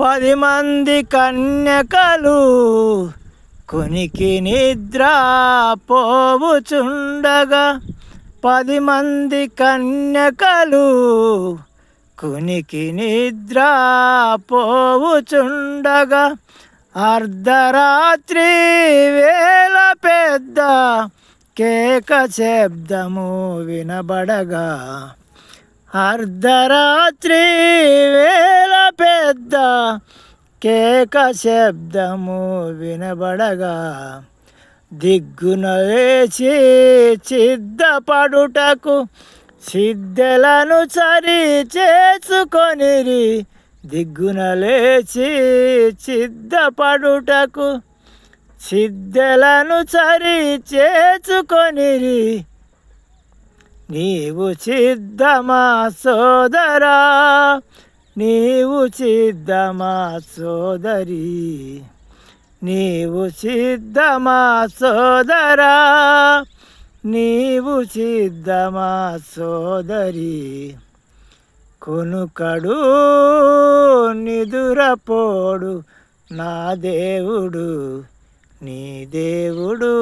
10 మంది కన్యకలు కునికి నిద్ర పోవుచుండగా 10 మంది కన్యకలు కునికి నిద్ర పోవుచుండగా అర్ధరాత్రి వేళ పెద్ద కేక శబ్దము వినబడగా అర్ధరాత్రి వేళ పెద్ద కేక శబ్దము వినబడగా దిగ్గున వేసి సిద్ధపడుటకు సిద్ధలను సరి చేసుకొనిరి దిగ్గున లేచి సిద్ధపడుటకు సిద్ధలను సరి చేసుకొనిరి నీవు సిద్ధమా సోదరా నీవు సిద్ధమా సోదరి నీవు సిద్ధమా సోదరా నీవు సిద్ధమా సోదరి కొనుకడు నిదురపోడు నా దేవుడు నీ దేవుడు